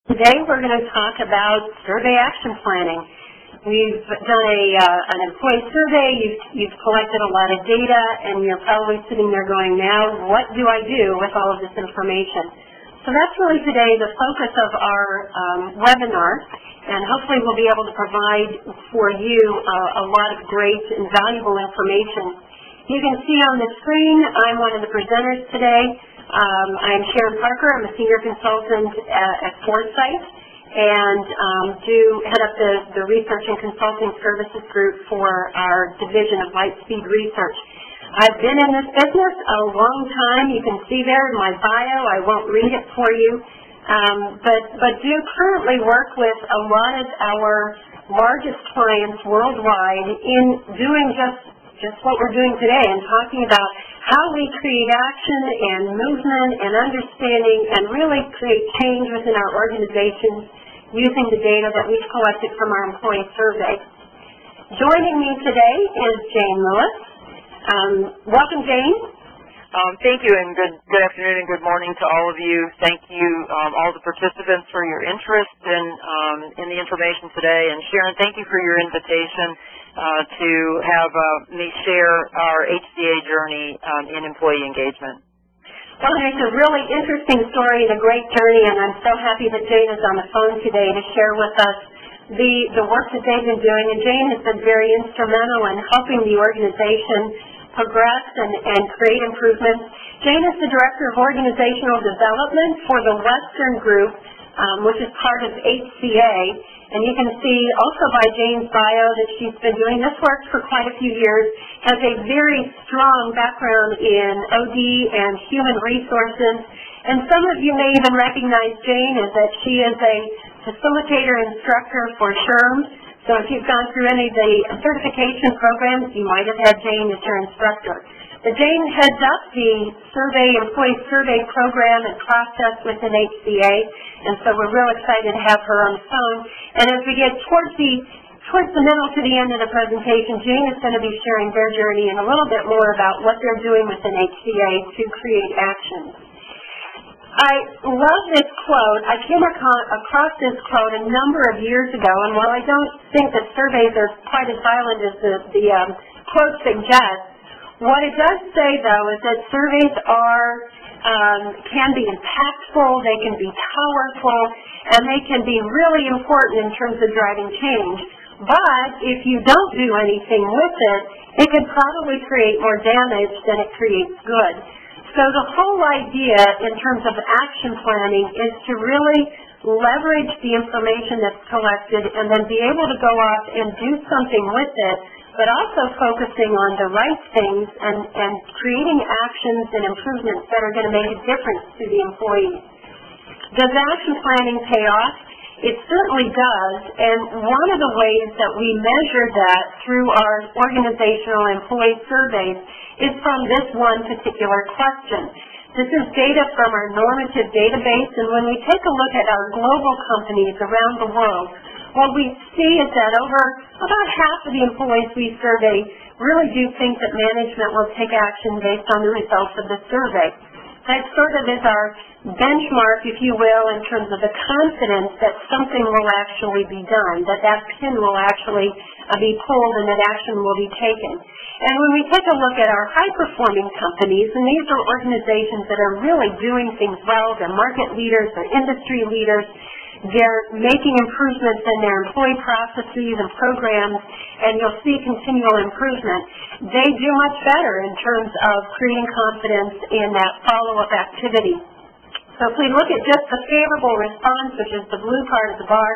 Today we're going to talk about survey action planning. We've done an employee survey, you've collected a lot of data, and you're probably sitting there going, now what do I do with all of this information? So that's really today the focus of our webinar, and hopefully we'll be able to provide for you a lot of great and valuable information. You can see on the screen, I'm one of the presenters today. I'm Sharon Parker. I'm a senior consultant at Foresight and do head up the research and consulting services group for our division of Lightspeed Research. I've been in this business a long time. You can see there in my bio. I won't read it for you, but do currently work with a lot of our largest clients worldwide in doing just what we're doing today and talking about how we create action and movement and understanding and really create change within our organizations using the data that we've collected from our employee survey. Joining me today is Jane Lewis. Welcome, Jane. Thank you, and good afternoon and good morning to all of you. Thank you, all the participants, for your interest in the information today. And Sharon, thank you for your invitation to have me share our HCA journey in employee engagement. Well, it's a really interesting story and a great journey, and I'm so happy that Jane is on the phone today to share with us the work that they've been doing. And Jane has been very instrumental in helping the organization progress and create improvements. Jane is the Director of Organizational Development for the Western Group, which is part of HCA. And you can see also by Jane's bio that she's been doing this work for quite a few years, has a very strong background in OD and human resources. And some of you may even recognize Jane as that she is a facilitator instructor for SHRM. So if you've gone through any of the certification programs, you might have had Jane as your instructor. But Jane heads up the employee survey program and process within HCA, and so we're real excited to have her on the phone. And as we get towards the middle to the end of the presentation, Jane is going to be sharing their journey and a little bit more about what they're doing within HCA to create action. I love this quote. I came across this quote a number of years ago, and while I don't think that surveys are quite as violent as the quote suggests, what it does say, though, is that surveys can be impactful, they can be powerful, and they can be really important in terms of driving change. But if you don't do anything with it can probably create more damage than it creates good. So the whole idea in terms of action planning is to really leverage the information that's collected and then be able to go off and do something with it, but also focusing on the right things and creating actions and improvements that are going to make a difference to the employees. Does action planning pay off? It certainly does, and one of the ways that we measure that through our organizational employee surveys is from this one particular question. This is data from our normative database, and when we take a look at our global companies around the world, what we see is that about half of the employees we survey really do think that management will take action based on the results of the survey. That sort of is our benchmark, if you will, in terms of the confidence that something will actually be done, that pin will actually be pulled and that action will be taken. And when we take a look at our high-performing companies, and these are organizations that are really doing things well, they're market leaders, they're industry leaders, they're making improvements in their employee processes and programs, and you'll see continual improvement. They do much better in terms of creating confidence in that follow-up activity. So if we look at just the favorable response, which is the blue part of the bar,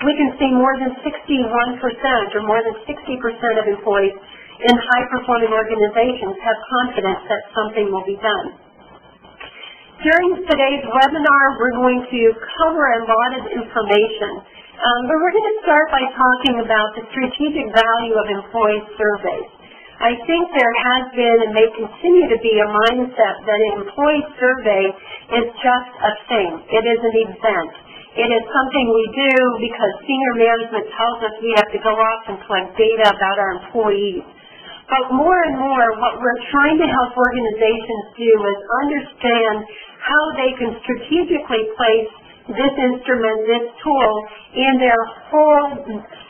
we can see more than 61% or more than 60% of employees in high-performing organizations have confidence that something will be done. During today's webinar, we're going to cover a lot of information, but we're going to start by talking about the strategic value of employee surveys. I think there has been and may continue to be a mindset that an employee survey is just a thing. It is an event. It is something we do because senior management tells us we have to go off and collect data about our employees. But more and more, what we're trying to help organizations do is understand how they can strategically place this instrument, this tool, in their whole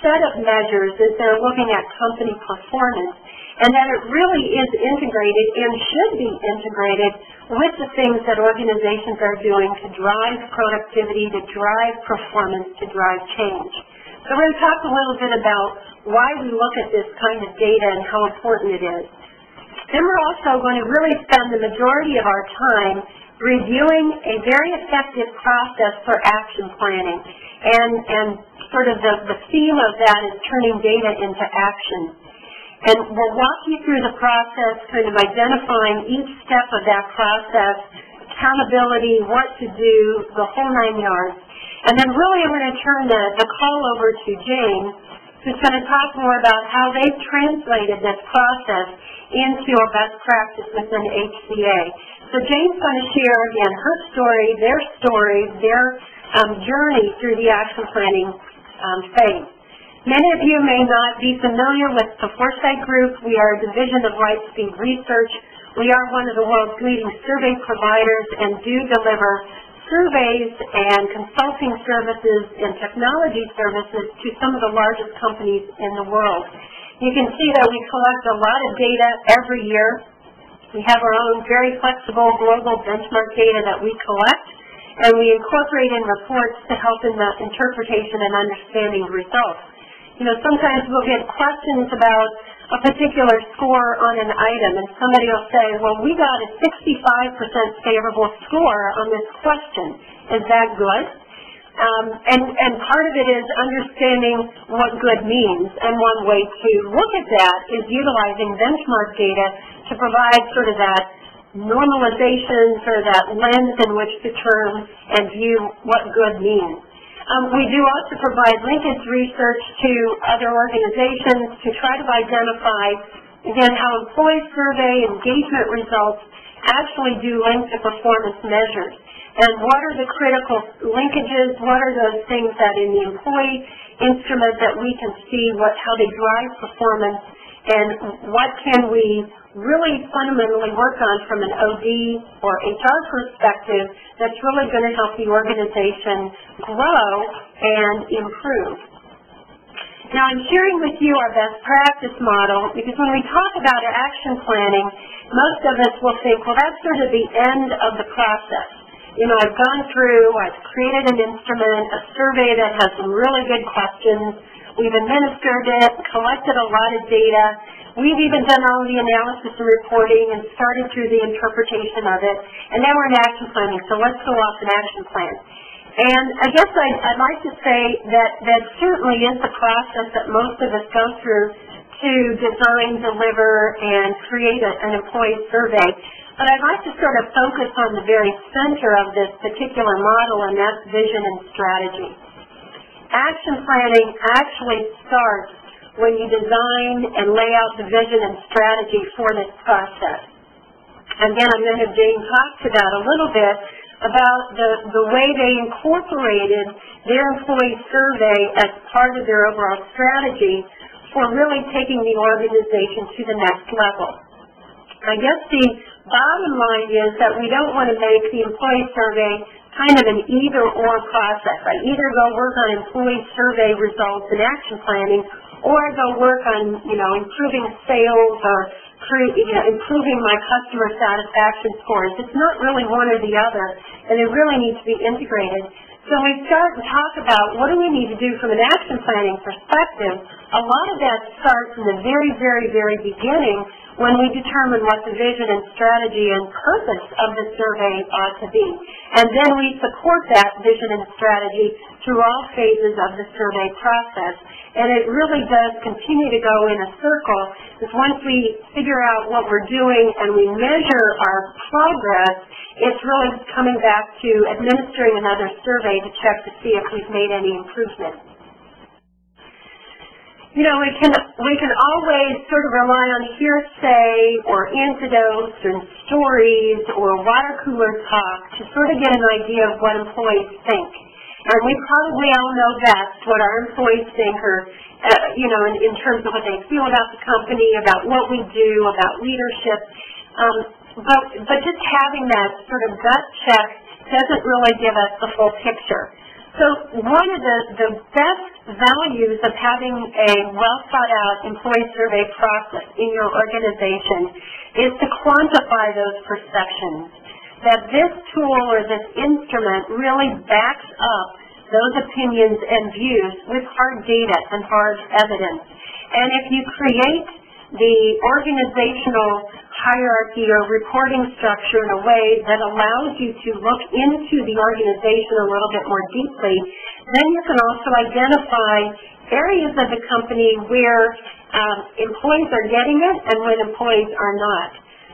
set of measures as they're looking at company performance, and that it really is integrated and should be integrated with the things that organizations are doing to drive productivity, to drive performance, to drive change. So we're going to talk a little bit about why we look at this kind of data and how important it is. Then we're also going to really spend the majority of our time reviewing a very effective process for action planning. And sort of the theme of that is turning data into action. And we'll walk you through the process, kind of identifying each step of that process, accountability, what to do, the whole 9 yards. And then really I'm going to turn the call over to Jane, who's going to talk more about how they've translated this process into a best practice within HCA. So Jane's going to share, again, her story, their journey through the action planning phase. Many of you may not be familiar with the Foresight Group. We are a division of Lightspeed Research. We are one of the world's leading survey providers and do deliver surveys and consulting services and technology services to some of the largest companies in the world. You can see that we collect a lot of data every year. We have our own very flexible global benchmark data that we collect, and we incorporate in reports to help in the interpretation and understanding of results. You know, sometimes we'll get questions about a particular score on an item, and somebody will say, well, we got a 65% favorable score on this question. Is that good? And part of it is understanding what good means, and one way to look at that is utilizing benchmark data to provide sort of that normalization, sort of that lens in which to turn and view what good means. We do also provide linkage research to other organizations to try to identify, again, how employee survey engagement results actually do link to performance measures. And what are the critical linkages? What are those things that in the employee instrument that we can see how they drive performance, and what can we really fundamentally work on from an OD or HR perspective that's really going to help the organization grow and improve. Now, I'm sharing with you our best practice model because when we talk about action planning, most of us will think, well, that's sort of the end of the process. You know, I've gone through, I've created an instrument, a survey that has some really good questions. We've administered it, collected a lot of data. We've even done all the analysis and reporting and started through the interpretation of it. And now we're in action planning, so let's go off an action plan. And I guess I'd like to say that certainly is the process that most of us go through to design, deliver, and create an employee survey. But I'd like to sort of focus on the very center of this particular model, and that's vision and strategy. Action planning actually starts when you design and lay out the vision and strategy for this process. Again, I'm going to have Jane talk to that a little bit about the way they incorporated their employee survey as part of their overall strategy for really taking the organization to the next level. I guess the bottom line is that we don't want to make the employee survey kind of an either-or process. I either go work on employee survey results and action planning, or I go work on, improving sales or improving my customer satisfaction scores. It's not really one or the other, and it really needs to be integrated. So we start and talk about what do we need to do from an action planning perspective. A lot of that starts in the very, very, very beginning when we determine what the vision and strategy and purpose of the survey ought to be. And then we support that vision and strategy through all phases of the survey process. And it really does continue to go in a circle, because once we figure out what we're doing and we measure our progress, it's really coming back to administering another survey to check to see if we've made any improvement. We can always sort of rely on hearsay or anecdotes and stories or water cooler talk to sort of get an idea of what employees think. And we probably all know best what our employees think, or in terms of what they feel about the company, about what we do, about leadership. But just having that sort of gut check to doesn't really give us the full picture. So one of the best values of having a well-thought-out employee survey process in your organization is to quantify those perceptions, that this tool or this instrument really backs up those opinions and views with hard data and hard evidence. And if you create the organizational hierarchy or reporting structure in a way that allows you to look into the organization a little bit more deeply, then you can also identify areas of the company where employees are getting it and when employees are not.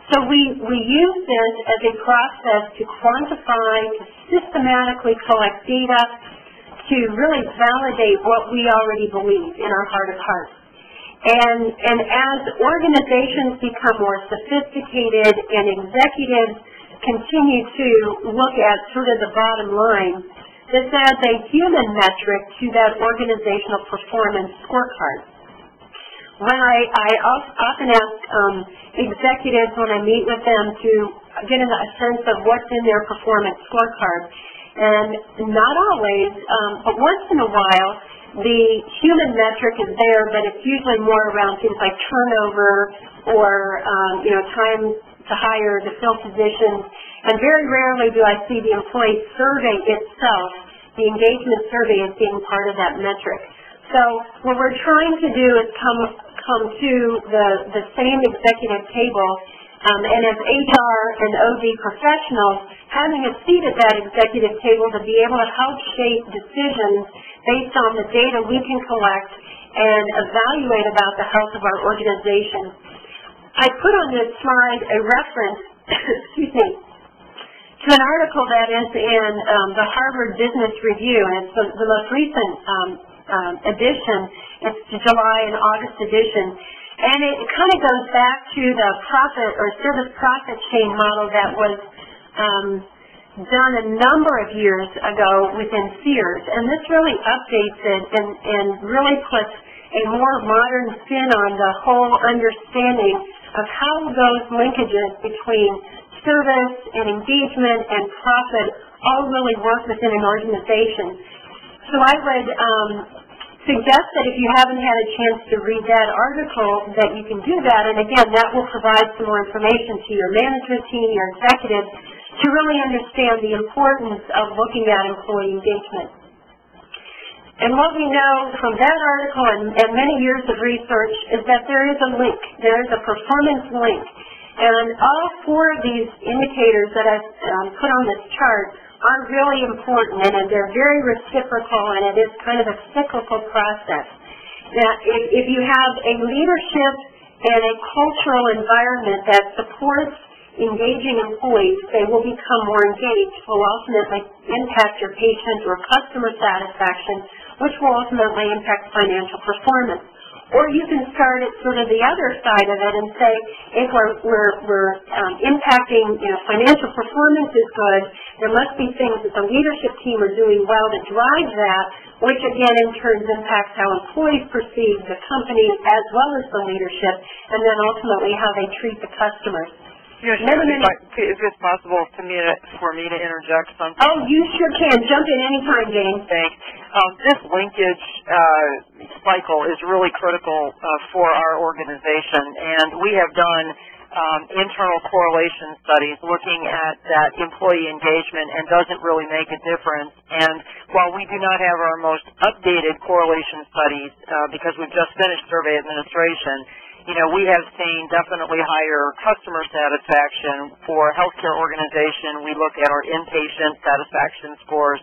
So we use this as a process to quantify, to systematically collect data, to really validate what we already believe in our heart of hearts. And as organizations become more sophisticated and executives continue to look at sort of the bottom line, this adds a human metric to that organizational performance scorecard. When I often ask executives when I meet with them to get a sense of what's in their performance scorecard, and not always, but once in a while, the human metric is there, but it's usually more around things like turnover or time to hire, to fill positions, and very rarely do I see the employee survey itself, the engagement survey, as being part of that metric. So what we're trying to do is come to the same executive table, and as HR and OD professionals, having a seat at that executive table to be able to help shape decisions based on the data we can collect and evaluate about the health of our organization. I put on this slide a reference, excuse me, to an article that is in the Harvard Business Review, and it's the most recent edition. It's the July and August edition. And it kind of goes back to the profit or service profit chain model that was done a number of years ago within Sears. And this really updates it and really puts a more modern spin on the whole understanding of how those linkages between service and engagement and profit all really work within an organization. So I would suggest that if you haven't had a chance to read that article, that you can do that. And again, that will provide some more information to your management team, your executives, to really understand the importance of looking at employee engagement. And what we know from that article and many years of research is that there is a link. There is a performance link. And all four of these indicators that I've put on this chart are really important, and they're very reciprocal, and it is kind of a cyclical process. Now, if you have a leadership and a cultural environment that supports engaging employees, they will become more engaged, will ultimately impact your patient or customer satisfaction, which will ultimately impact financial performance. Or you can start at sort of the other side of it and say, if we're impacting, financial performance is good, there must be things that the leadership team are doing well to drive that, which again in turn impacts how employees perceive the company as well as the leadership, and then ultimately how they treat the customers. Yes, is it possible for me to interject something? Oh, you sure can. Jump in anytime, Jane. Thanks. This linkage cycle is really critical for our organization, and we have done internal correlation studies looking at that employee engagement, and doesn't really make a difference. And while we do not have our most updated correlation studies because we've just finished survey administration, we have seen definitely higher customer satisfaction for healthcare organization. We look at our inpatient satisfaction scores.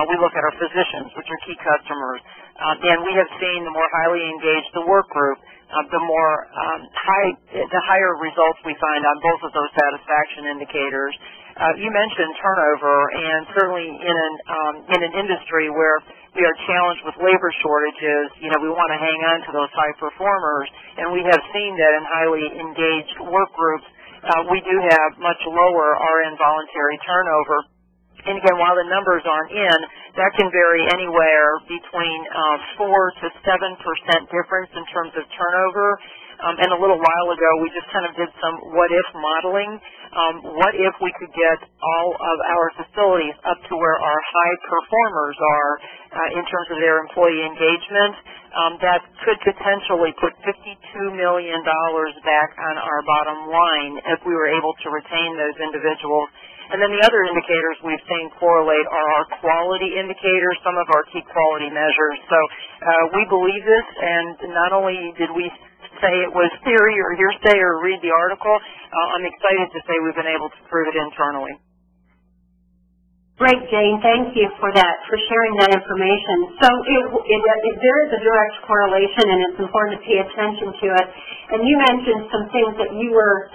We look at our physicians, which are key customers. And we have seen the more highly engaged the work group, the higher results we find on both of those satisfaction indicators. You mentioned turnover, and certainly in an industry where we are challenged with labor shortages, we want to hang on to those high performers, and we have seen that in highly engaged work groups, we do have much lower RN voluntary turnover. And again, while the numbers aren't in, that can vary anywhere between 4 to 7% difference in terms of turnover. And a little while ago, we just kind of did some what-if modeling. What if we could get all of our facilities up to where our high performers are in terms of their employee engagement? That could potentially put $52 million back on our bottom line if we were able to retain those individuals. And then the other indicators we've seen correlate are our quality indicators, some of our key quality measures. So we believe this, and not only did we say it was theory or hearsay or read the article, I'm excited to say we've been able to prove it internally. Great, Jane. Thank you for that, for sharing that information. So there is a direct correlation, and it's important to pay attention to it. And you mentioned some things that you were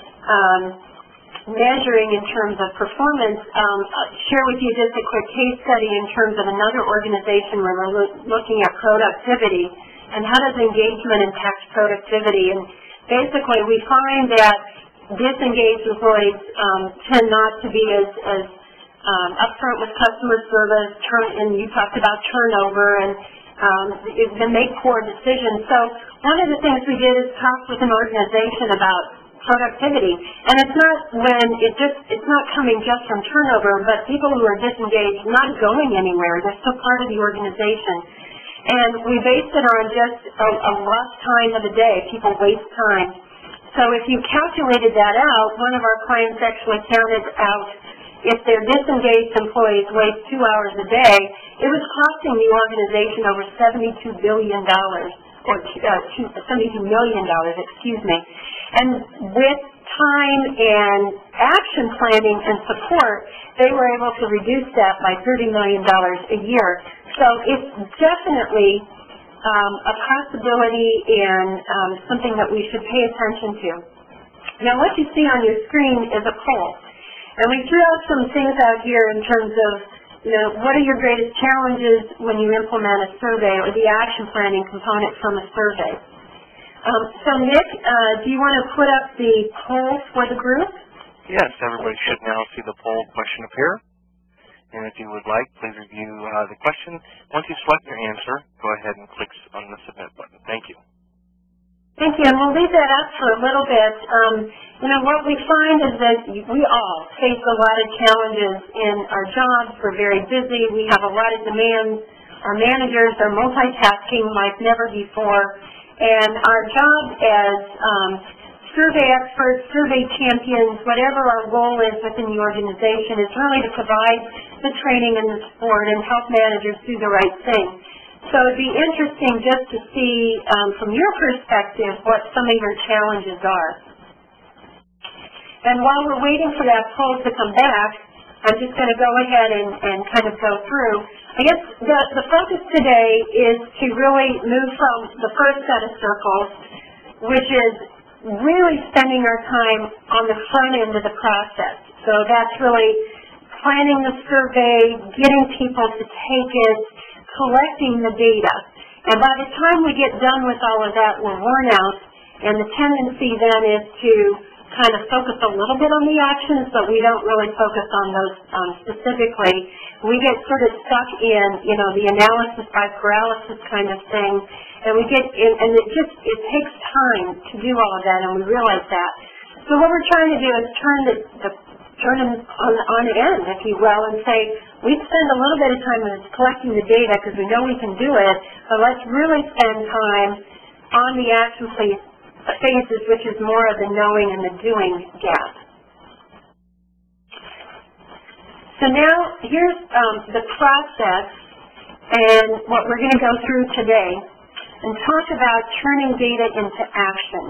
measuring in terms of performance. I'll share with you just a quick case study in terms of another organization where we're looking at productivity and how does engagement impact productivity. And basically, we find that disengaged employees tend not to be as upfront with customer service, and you talked about turnover, and they make poor decisions. So one of the things we did is talk with an organization about productivity, and it's not coming just from turnover, but people who are disengaged, not going anywhere, they're still part of the organization. And we based it on just a lost time of the day. People waste time. So if you calculated that out, one of our clients actually counted out if their disengaged employees waste 2 hours a day, it was costing the organization over $72 billion, or $72 million, excuse me. And with time and action planning and support, they were able to reduce that by $30 million a year. So it's definitely a possibility and something that we should pay attention to. Now, what you see on your screen is a poll. And we threw out some things out here in terms of, what are your greatest challenges when you implement a survey or the action planning component from a survey? So, Nick, do you want to put up the poll for the group? Yes, everybody should now see the poll question appear. And if you would like, please review the question. Once you select your answer, go ahead and click on the submit button. Thank you. Thank you, and we'll leave that up for a little bit. What we find is that we all face a lot of challenges in our jobs. We're very busy. We have a lot of demands. Our managers are multitasking like never before. And our job as survey experts, survey champions, whatever our role is within the organization, is really to provide the training and the support and help managers do the right thing. So it'd be interesting just to see, from your perspective, what some of your challenges are. And while we're waiting for that poll to come back, I'm just going to go ahead and kind of go through. I guess the focus today is to really move from the first set of circles, which is really spending our time on the front end of the process. So that's really planning the survey, getting people to take it, collecting the data. And by the time we get done with all of that, we're worn out, and the tendency then is to kind of focus a little bit on the actions, but we don't really focus on those specifically. We get sort of stuck in, the analysis by paralysis kind of thing, and we get in, and it takes time to do all of that, and we realize that. So what we're trying to do is turn them on end, if you will, and say, we spend a little bit of time collecting the data because we know we can do it, but let's really spend time on the action phases, which is more of the knowing and the doing gap. So now, here's the process and what we're going to go through today and talk about turning data into action.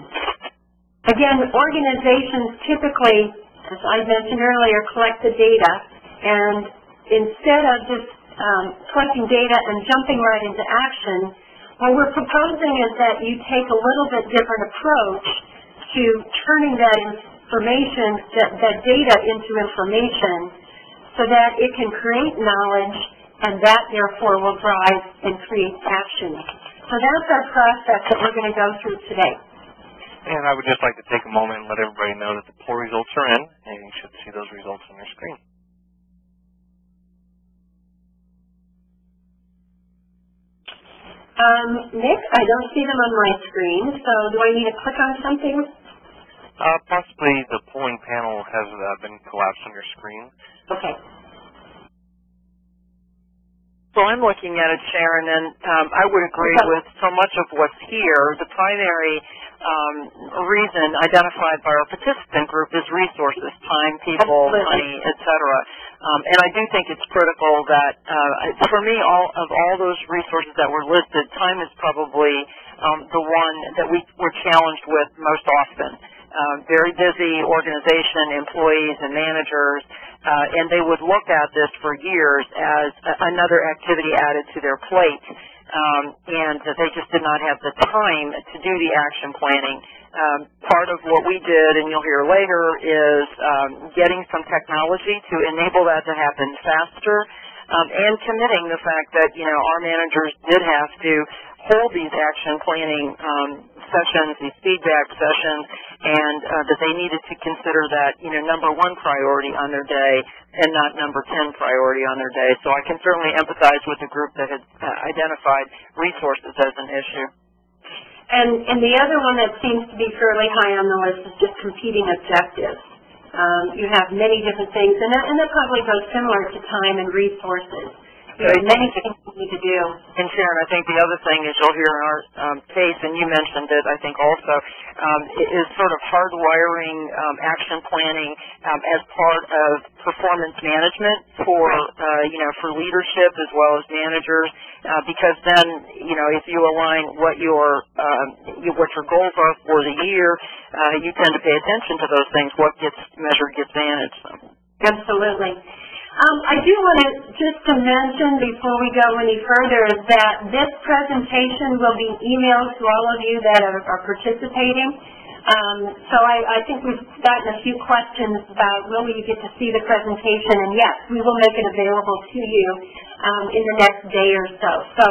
Again, organizations typically, as I mentioned earlier, collect the data, and instead of just collecting data and jumping right into action, what we're proposing is that you take a little bit different approach to turning that information, that data into information, so that it can create knowledge, and that therefore will drive and create action. So that's our process that we're going to go through today. And I would just like to take a moment and let everybody know that the poll results are in, and you should see those results on your screen. Nick, I don't see them on my screen, so do I need to click on something? Possibly the polling panel has been collapsed on your screen. Okay. So I'm looking at it, Sharon, and I would agree with so much of what's here. The primary reason identified by our participant group is resources, time, people, money, et cetera. And I do think it's critical that, for me, all those resources that were listed, time is probably the one that we're challenged with most often. Very busy organization, employees and managers, and they would look at this for years as another activity added to their plate, and they just did not have the time to do the action planning. Part of what we did, and you'll hear later, is getting some technology to enable that to happen faster, and committing the fact that, our managers did have to hold these action planning sessions, these feedback sessions, and that they needed to consider that, number one priority on their day and not number 10 priority on their day. So I can certainly empathize with the group that had identified resources as an issue. And the other one that seems to be fairly high on the list is just competing objectives. You have many different things, and that probably goes similar to time and resources. There are many things we need to do. And Sharon, I think the other thing is you'll hear in our case, and you mentioned it, I think also, is sort of hardwiring action planning as part of performance management for leadership as well as managers, because then, if you align what your goals are for the year, you tend to pay attention to those things. What gets measured gets managed. So. Absolutely. I do want to mention before we go any further that this presentation will be emailed to all of you that are participating. So I think we've gotten a few questions about will you get to see the presentation, and yes, we will make it available to you in the next day or so. So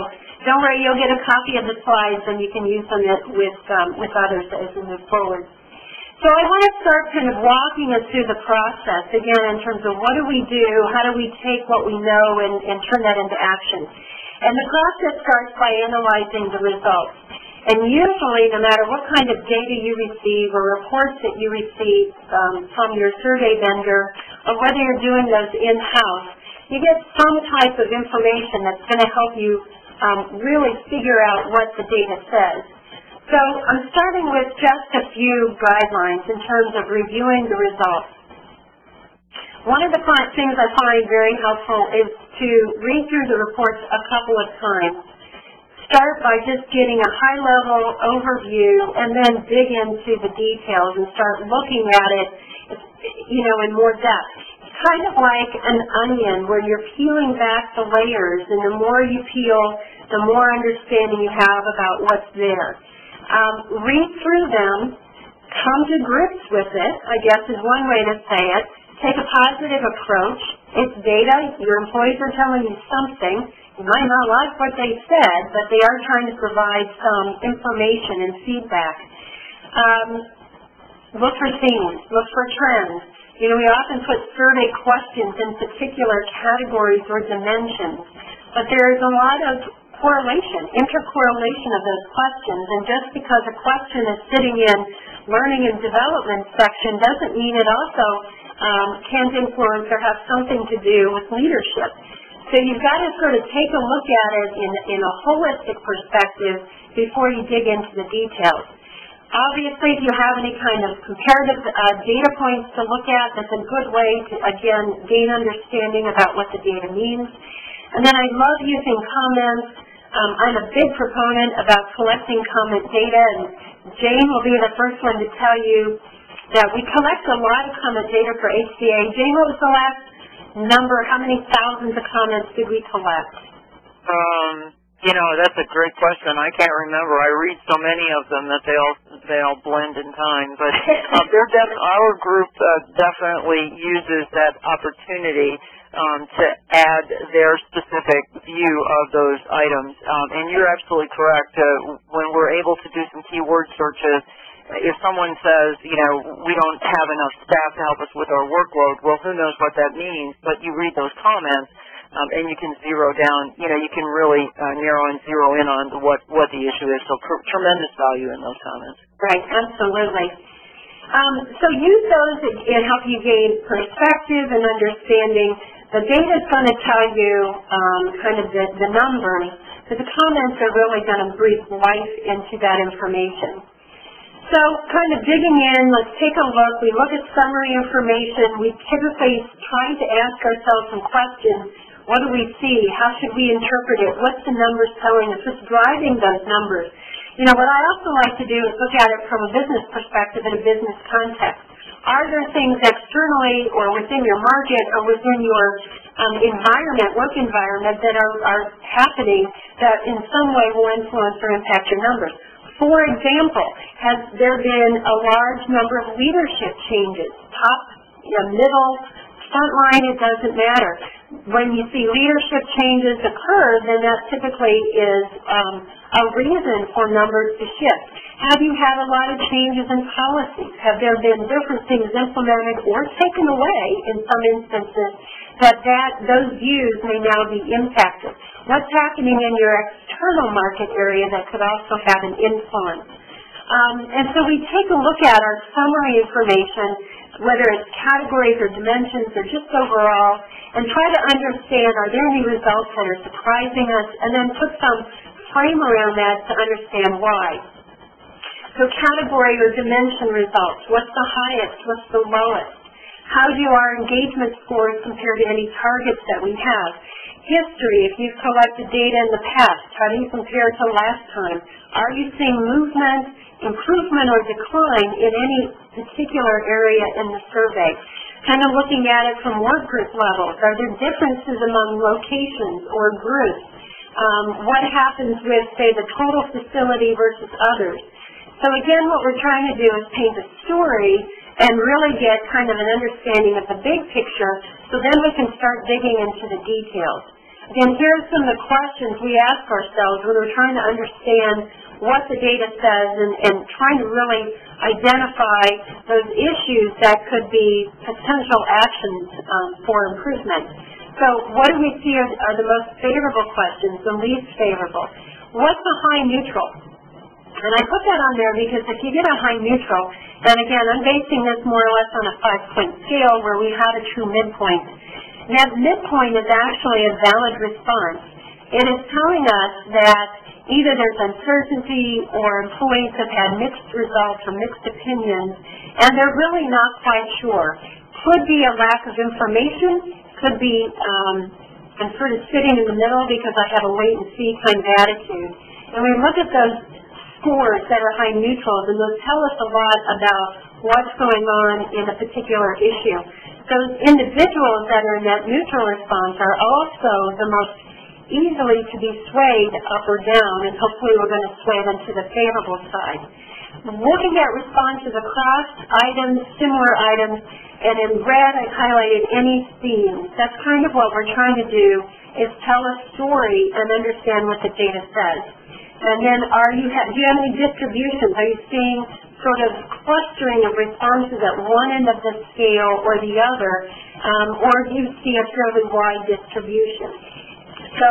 don't worry, you'll get a copy of the slides and you can use them with others as we move forward. So I want to start kind of walking us through the process, again, in terms of what do we do, how do we take what we know and turn that into action. And the process starts by analyzing the results. And usually, no matter what kind of data you receive or reports that you receive from your survey vendor, or whether you're doing those in-house, you get some type of information that's going to help you really figure out what the data says. So I'm starting with just a few guidelines in terms of reviewing the results. One of the things I find very helpful is to read through the reports a couple of times. Start by just getting a high-level overview and then dig into the details and start looking at it, in more depth. It's kind of like an onion where you're peeling back the layers, and the more you peel, the more understanding you have about what's there. Read through them, come to grips with it, I guess is one way to say it. Take a positive approach. It's data. Your employees are telling you something. You might not like what they said, but they are trying to provide some information and feedback. Look for themes. Look for trends. We often put survey questions in particular categories or dimensions, but there's a lot of intercorrelation of those questions, and just because a question is sitting in learning and development section doesn't mean it also can't influence or have something to do with leadership. So you've got to sort of take a look at it in a holistic perspective before you dig into the details. Obviously, if you have any kind of comparative data points to look at, that's a good way to, again, gain understanding about what the data means. And then I love using comments. I'm a big proponent about collecting comment data, and Jane will be the first one to tell you that we collect a lot of comment data for HCA. Jane, what was the last number? How many thousands of comments did we collect? That's a great question. I can't remember. I read so many of them that they all blend in time. But our group definitely uses that opportunity to add their specific view of those items. And you're absolutely correct. When we're able to do some keyword searches, if someone says, we don't have enough staff to help us with our workload, well, who knows what that means, but you read those comments, and you can zero down, you can really narrow and zero in on what the issue is. So tremendous value in those comments. Right, absolutely. So use those in help you gain perspective and understanding. The data is going to tell you kind of the numbers, but the comments are really going to breathe life into that information. So kind of digging in, let's take a look. We look at summary information. We typically try to ask ourselves some questions. What do we see? How should we interpret it? What's the numbers telling us? What's driving those numbers? What I also like to do is look at it from a business perspective in a business context. Are there things externally or within your market or within your environment, work environment, that are happening that in some way will influence or impact your numbers? For example, has there been a large number of leadership changes? Top, middle, front line, it doesn't matter. When you see leadership changes occur, then that typically is a reason for numbers to shift. Have you had a lot of changes in policies? Have there been different things implemented or taken away in some instances that those views may now be impacted? What's happening in your external market area that could also have an influence? And so we take a look at our summary information, whether it's categories or dimensions or just overall, and try to understand, are there any results that are surprising us, and then put some frame around that to understand why. So category or dimension results, what's the highest, what's the lowest? How do our engagement scores compare to any targets that we have? History, if you've collected data in the past, how do you compare to last time? Are you seeing movement, improvement, or decline in any particular area in the survey? Kind of looking at it from work group levels. Are there differences among locations or groups? What happens with, say, the total facility versus others? So again, what we're trying to do is paint a story and really get kind of an understanding of the big picture, so then we can start digging into the details. Again, here are some of the questions we ask ourselves when we're trying to understand what the data says and trying to really identify those issues that could be potential actions for improvement. So what do we see are the most favorable questions, the least favorable? What's a high neutral? And I put that on there because if you get a high neutral, and again, I'm basing this more or less on a 5-point scale where we have a true midpoint. And that midpoint is actually a valid response. It is telling us that either there's uncertainty or employees have had mixed results or mixed opinions, and they're really not quite sure. Could be a lack of information, could be I'm sort of sitting in the middle because I have a wait-and-see kind of attitude. And we look at those scores that are high neutrals, and those tell us a lot about what's going on in a particular issue. Those individuals that are in that neutral response are also the most easily to be swayed up or down, and hopefully we're going to sway them to the favorable side. Looking at responses across items, similar items, and in red I highlighted any themes. That's kind of what we're trying to do, is tell a story and understand what the data says. And then do you have any distributions? Are you seeing sort of clustering of responses at one end of the scale or the other, or do you see a fairly wide distribution? So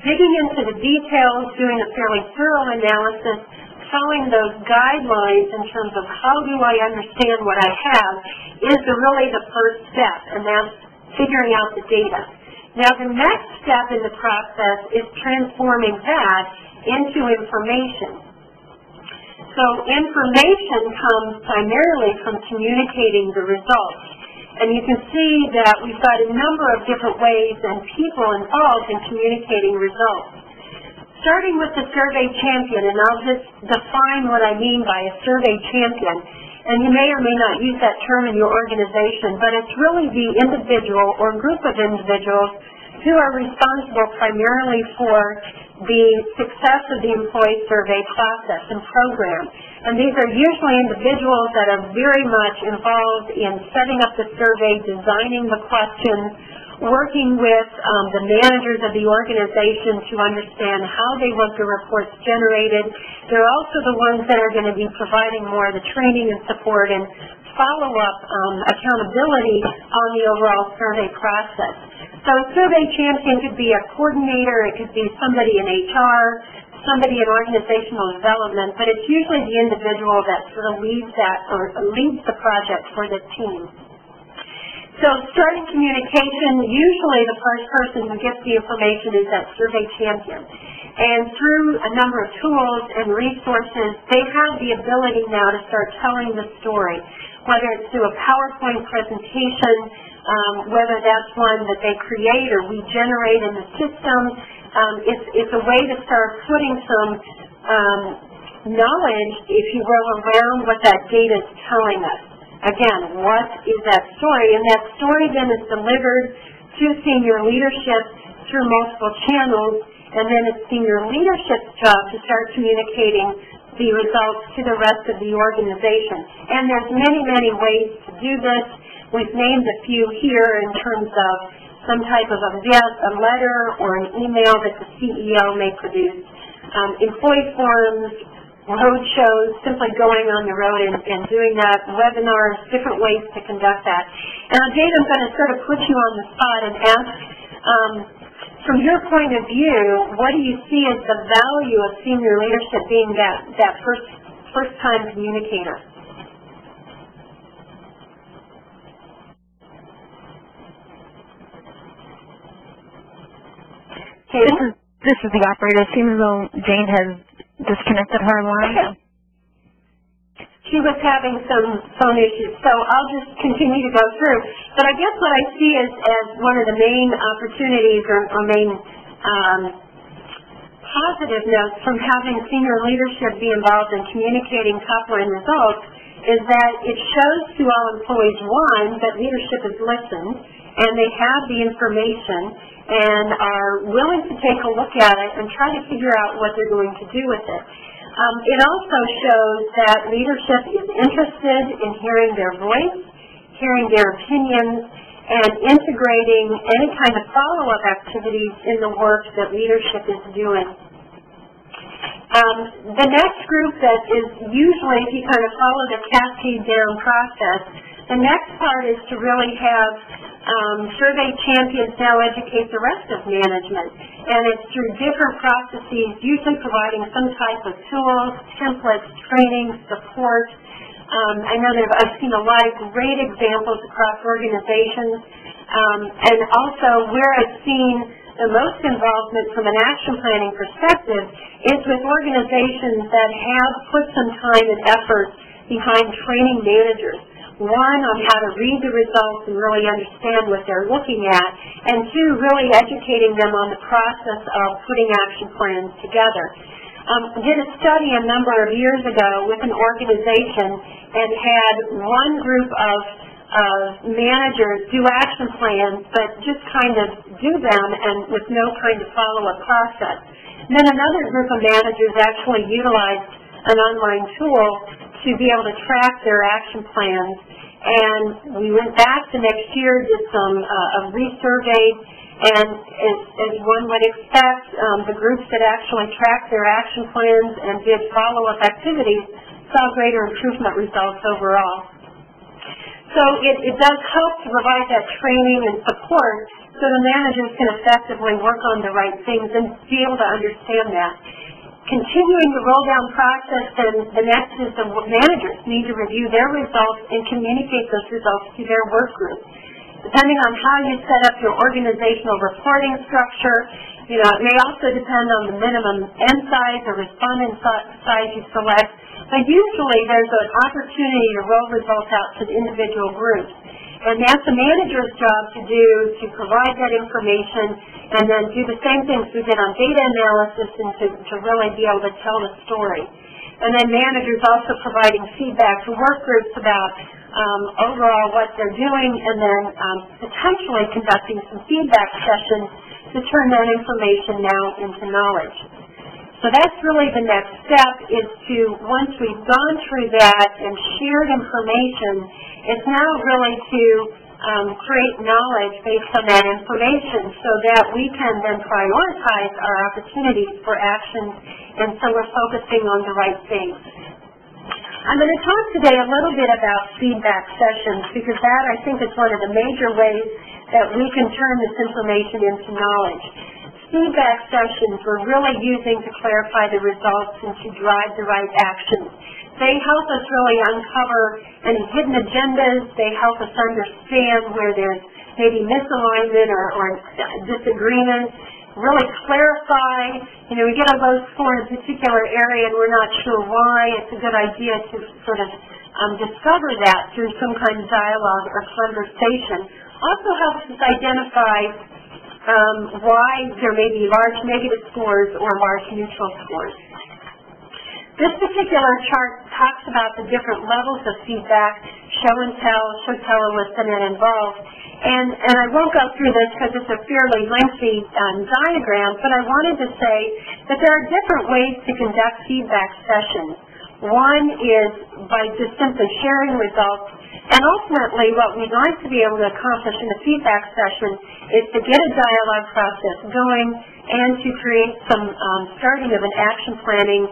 digging into the details, doing a fairly thorough analysis, following those guidelines in terms of how do I understand what I have is really the first step, and that's figuring out the data. Now the next step in the process is transforming that into information. So information comes primarily from communicating the results. And you can see that we've got a number of different ways and people involved in communicating results. Starting with the survey champion, and I'll just define what I mean by a survey champion. And you may or may not use that term in your organization, but it's really the individual or group of individuals who are responsible primarily for the success of the employee survey process and program. And these are usually individuals that are very much involved in setting up the survey, designing the questions, working with the managers of the organization to understand how they want the reports generated. They're also the ones that are going to be providing more of the training and support and follow-up accountability on the overall survey process. So a survey champion could be a coordinator, it could be somebody in HR, somebody in organizational development, but it's usually the individual that sort of leads that or leads the project for the team. So starting communication, usually the first person who gets the information is that survey champion. And through a number of tools and resources, they have the ability now to start telling the story, whether it's through a PowerPoint presentation, whether that's one that they create or we generate in the system. It's a way to start putting some knowledge, if you will, around what that data is telling us. Again, what is that story? And that story then is delivered to senior leadership through multiple channels, and then it's senior leadership's job to start communicating the results to the rest of the organization. And there's many, many ways to do this. We've named a few here in terms of some type of a letter or an email that the CEO may produce. Employee forums, road shows, simply going on the road and doing that, webinars, different ways to conduct that. And Dave, I'm going to sort of put you on the spot and ask, from your point of view, what do you see as the value of senior leadership being that first-time communicator? This is the operator. It seems as though Jane has disconnected her line. She was having some phone issues, so I'll just continue to go through. But I guess what I see as one of the main opportunities or main positive notes from having senior leadership be involved in communicating top-line results is that it shows to all employees, one, that leadership is listened and they have the information and are willing to take a look at it and try to figure out what they're going to do with it. It also shows that leadership is interested in hearing their voice, hearing their opinions, and integrating any kind of follow-up activities in the work that leadership is doing. The next group that is usually, if you kind of follow the cascade down process, the next part is to really have survey champions now educate the rest of management. And it's through different processes, usually providing some type of tools, templates, training, support. I know that I've seen a lot of great examples across organizations. And also where I've seen the most involvement from an action planning perspective is with organizations that have put some time and effort behind training managers. One, on how to read the results and really understand what they're looking at, and two, really educating them on the process of putting action plans together. I did a study a number of years ago with an organization and had one group of managers do action plans, but just kind of do them and with no kind of follow-up process. And then another group of managers actually utilized an online tool to be able to track their action plans. And we went back the next year, did some resurveyed, and as one would expect, the groups that actually tracked their action plans and did follow-up activities saw greater improvement results overall. So it does help to provide that training and support so the managers can effectively work on the right things and be able to understand that. Continuing the roll-down process, then the next is the managers need to review their results and communicate those results to their work group. Depending on how you set up your organizational reporting structure, it may also depend on the minimum end size or respondent size you select, but usually there's an opportunity to roll results out to the individual groups. And that's the manager's job to do, to provide that information, and then do the same things we did on data analysis and to really be able to tell the story. And then managers also providing feedback to work groups about overall what they're doing, and then potentially conducting some feedback sessions to turn that information now into knowledge. So that's really the next step, is to, once we've gone through that and shared information, it's now really to create knowledge based on that information so that we can then prioritize our opportunities for action, and so we're focusing on the right things. I'm going to talk today a little bit about feedback sessions, because that, I think, is one of the major ways that we can turn this information into knowledge. Feedback sessions we're really using to clarify the results and to drive the right actions. They help us really uncover any hidden agendas. They help us understand where there's maybe misalignment or disagreement, really clarify. You know, we get a low score in a particular area and we're not sure why. It's a good idea to sort of discover that through some kind of dialogue or conversation. Also helps us identify why there may be large negative scores or large neutral scores. This particular chart talks about the different levels of feedback, show and tell, listen, and involve. And I won't go through this because it's a fairly lengthy diagram, but I wanted to say that there are different ways to conduct feedback sessions. One is by just simply sharing results, and ultimately what we'd like to be able to accomplish in a feedback session is to get a dialogue process going and to create some starting of an action planning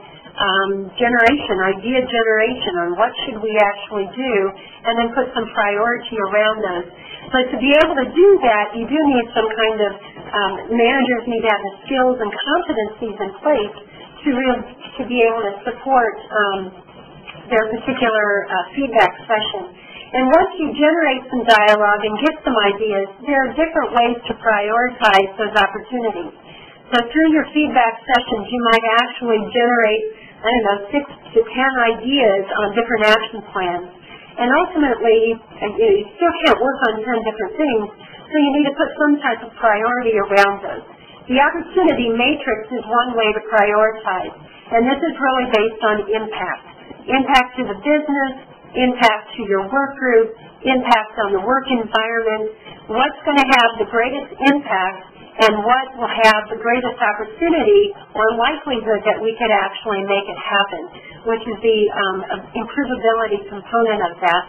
idea generation on what should we actually do, and then put some priority around those. But to be able to do that, you do need some kind of, managers need to have the skills and competencies in place to be able to support their particular feedback session. And once you generate some dialogue and get some ideas, there are different ways to prioritize those opportunities. So through your feedback sessions, you might actually generate, 6 to 10 ideas on different action plans. And ultimately, you still can't work on 10 different things, so you need to put some type of priority around those. The opportunity matrix is one way to prioritize, and this is really based on impact. Impact to the business, impact to your work group, impact on the work environment, what's going to have the greatest impact, and what will have the greatest opportunity or likelihood that we could actually make it happen, which is the improvability component of that.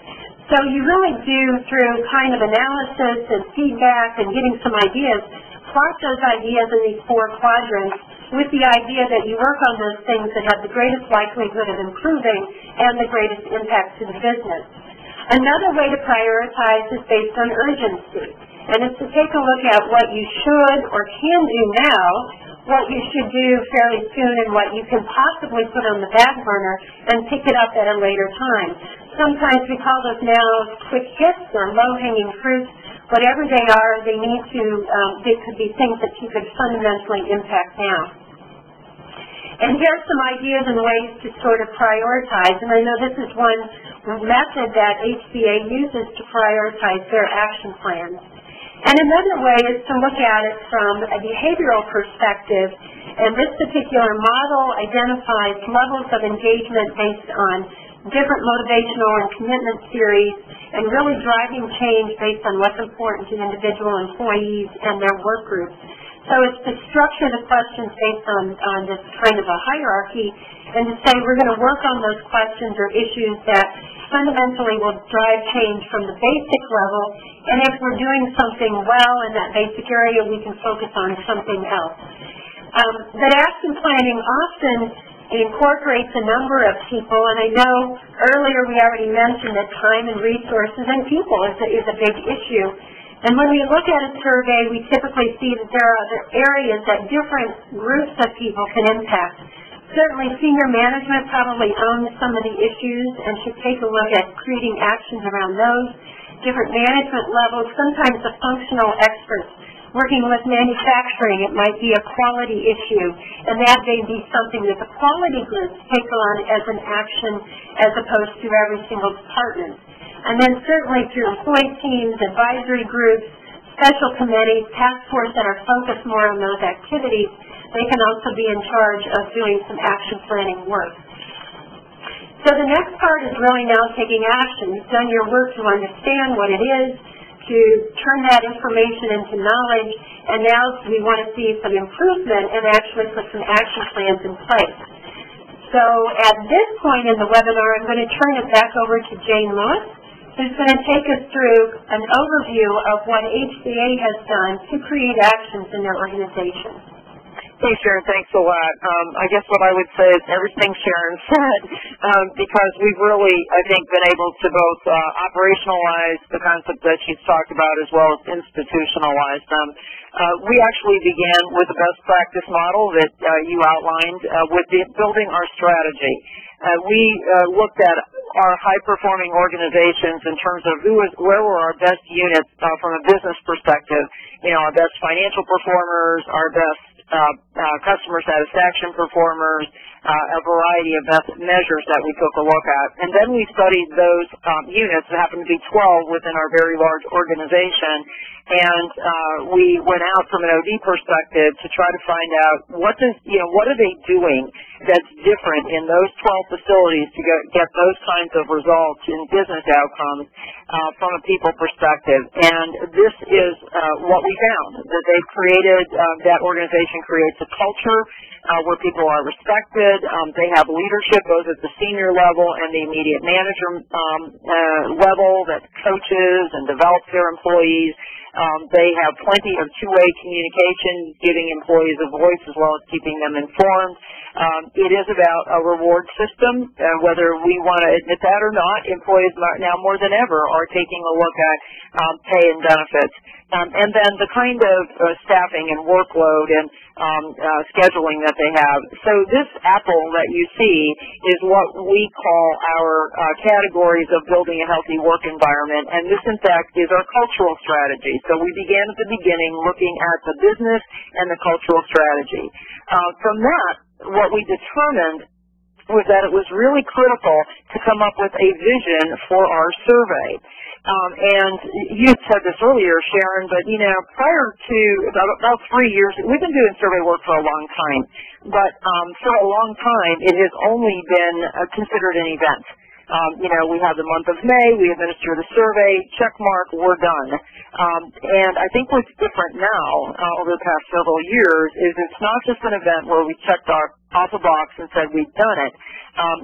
So you really do, through kind of analysis and feedback and getting some ideas, plot those ideas in these 4 quadrants with the idea that you work on those things that have the greatest likelihood of improving and the greatest impact to the business. Another way to prioritize is based on urgency, and it's to take a look at what you should or can do now, what you should do fairly soon, and what you can possibly put on the back burner and pick it up at a later time. Sometimes we call those now quick hits or low-hanging fruits. Whatever they are, they need to, they could be things that you could fundamentally impact now. And here are some ideas and ways to sort of prioritize, and I know this is one method that HCA uses to prioritize their action plans. And another way is to look at it from a behavioral perspective, and this particular model identifies levels of engagement based on different motivational and commitment theories and really driving change based on what's important to individual employees and their work groups. So it's to structure the questions based on this kind of a hierarchy and to say we're going to work on those questions or issues that fundamentally will drive change from the basic level, and if we're doing something well in that basic area, we can focus on something else. But action planning often incorporates a number of people, and I know earlier we already mentioned that time and resources and people is a big issue. And when we look at a survey, we typically see that there are other areas that different groups of people can impact. Certainly senior management probably owns some of the issues and should take a look at creating actions around those. Different management levels, sometimes the functional experts. Working with manufacturing, it might be a quality issue, and that may be something that the quality groups take on as an action as opposed to every single department. And then certainly through employee teams, advisory groups, special committees, task force that are focused more on those activities, they can also be in charge of doing some action planning work. So the next part is really now taking action. You've done your work to understand what it is, to turn that information into knowledge, and now we want to see some improvement and actually put some action plans in place. So at this point in the webinar, I'm going to turn it back over to Jane Lewis, who's going to take us through an overview of what HCA has done to create actions in their organization. Hey, Sharon, thanks a lot. I guess what I would say is everything Sharon said, because we've really, I think, been able to both operationalize the concepts that she's talked about as well as institutionalize them. We actually began with the best practice model that you outlined with building our strategy. We looked at our high-performing organizations in terms of where were our best units from a business perspective, our best financial performers, our best customer satisfaction performers, a variety of measures that we took a look at. And then we studied those units, that happened to be 12 within our very large organization, and we went out from an OD perspective to try to find out what are they doing that's different in those 12 facilities to get those kinds of results in business outcomes from a people perspective. And this is what we found, that they've created, that organization creates a culture where people are respected. They have leadership both at the senior level and the immediate manager level that coaches and develops their employees. They have plenty of two-way communication, giving employees a voice as well as keeping them informed. It is about a reward system. Whether we want to admit that or not, employees now more than ever are taking a look at pay and benefits. And then the kind of staffing and workload and scheduling that they have. So this apple that you see is what we call our categories of building a healthy work environment, and this, in fact, is our cultural strategy. So we began at the beginning looking at the business and the cultural strategy. From that, what we determined was that it was really critical to come up with a vision for our survey. And you had said this earlier, Sharon, but, prior to about 3 years, we've been doing survey work for a long time, but for a long time, it has only been considered an event. We have the month of May, we administer the survey, check mark, we're done. And I think what's different now, over the past several years, is it's not just an event where we checked off a box and said we've done it,